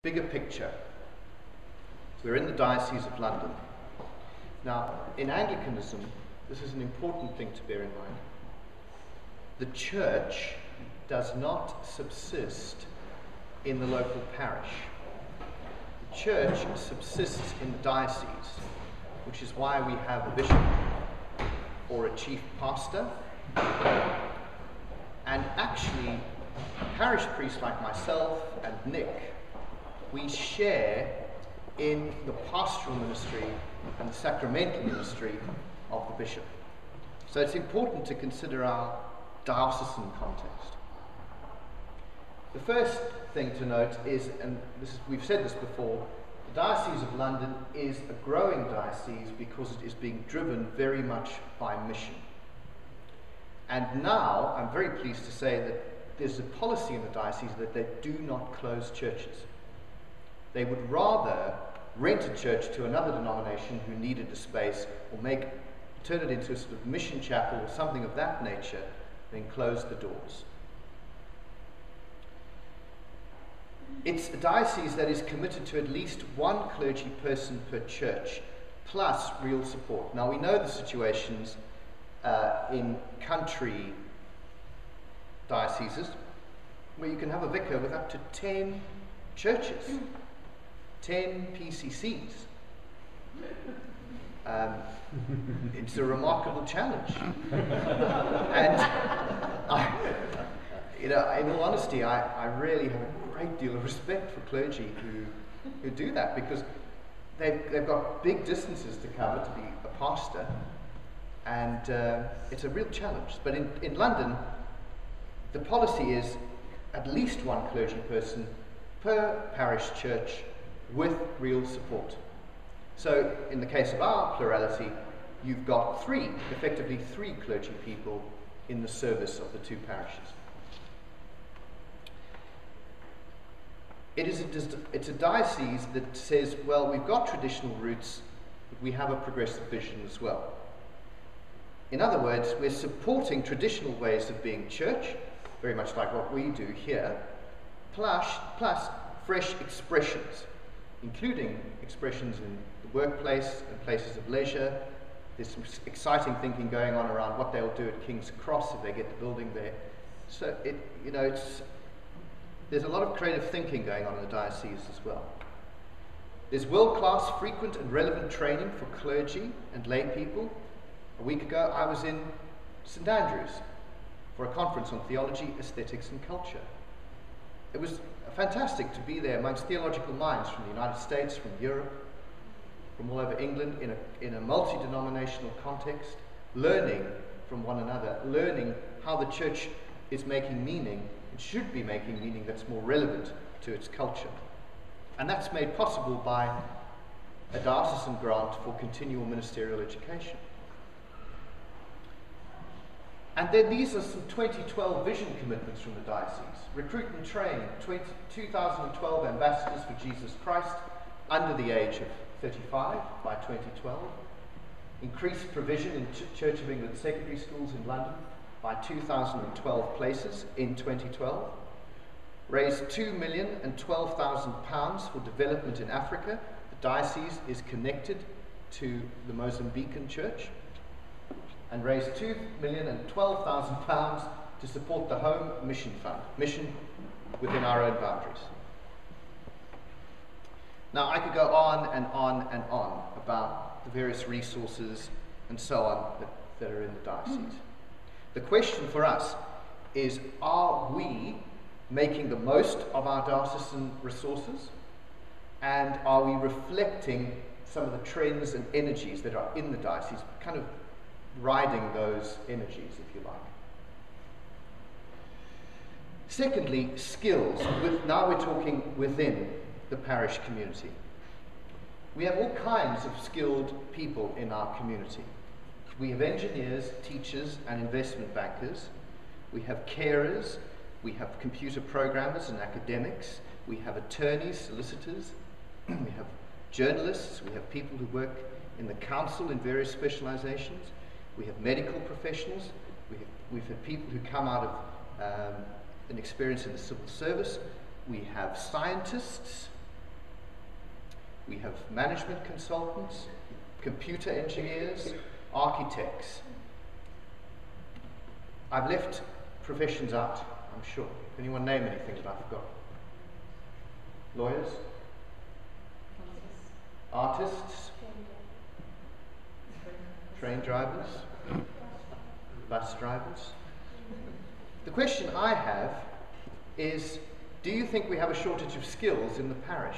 bigger picture. We're in the Diocese of London. Now, in Anglicanism, this is an important thing to bear in mind. The church does not subsist in the local parish. The church subsists in the diocese, which is why we have a bishop or a chief pastor. And actually, a parish priest like myself and Nick, we share in the pastoral ministry and the sacramental ministry of the bishop. So it's important to consider our diocesan context. The first thing to note is, and we've said this before, the Diocese of London is a growing diocese because it is being driven very much by mission. And now, I'm very pleased to say that there's a policy in the diocese that they do not close churches. They would rather rent a church to another denomination who needed a space, or turn it into a sort of mission chapel or something of that nature, than close the doors. It's a diocese that is committed to at least one clergy person per church, plus real support. Now, we know the situations in country dioceses where you can have a vicar with up to 10 churches, 10 PCCs. It's a remarkable challenge. And in all honesty, I really have a great deal of respect for clergy who do that, because they've got big distances to cover to be a pastor, and it's a real challenge. But in London, the policy is at least one clergy person per parish church with real support. So in the case of our plurality, you've got effectively three clergy people in the service of the two parishes. It's a diocese that says, well, we've got traditional roots, but we have a progressive vision as well. In other words, we're supporting traditional ways of being church, very much like what we do here, plus fresh expressions, including expressions in the workplace and places of leisure. There's some exciting thinking going on around what they'll do at King's Cross if they get the building there. So there's a lot of creative thinking going on in the diocese as well. There's world-class, frequent and relevant training for clergy and lay people. A week ago, I was in St Andrews for a conference on theology, aesthetics and culture. It was fantastic to be there amongst theological minds from the United States, from Europe, from all over England, in a multi-denominational context, learning from one another, learning how the church is making meaning. It should be making meaning that's more relevant to its culture. And that's made possible by a diocesan grant for continual ministerial education. And then these are some 2012 vision commitments from the diocese. Recruit and train 2012 ambassadors for Jesus Christ under the age of 35 by 2012. Increase provision in Church of England secondary schools in London by 2,012 places in 2012. Raise £2,012,000 for development in Africa. The diocese is connected to the Mozambican church. And raise £2,012,000 to support the Home Mission Fund, mission within our own boundaries. Now, I could go on and on and on about the various resources and so on that are in the diocese. The question for us is, are we making the most of our diocesan resources? And are we reflecting some of the trends and energies that are in the diocese, kind of riding those energies, if you like? Secondly, skills. Now we're talking within the parish community. We have all kinds of skilled people in our community. We have engineers, teachers, and investment bankers. We have carers. We have computer programmers and academics. We have attorneys, solicitors. We have journalists. We have people who work in the council in various specializations. We have medical professionals. We've had people who come out of an experience in the civil service. We have scientists. We have management consultants, computer engineers, architects. I've left professions out, I'm sure. Can anyone name anything that I forgot? Lawyers? Artists? Train drivers? Bus drivers? The question I have is, do you think we have a shortage of skills in the parish?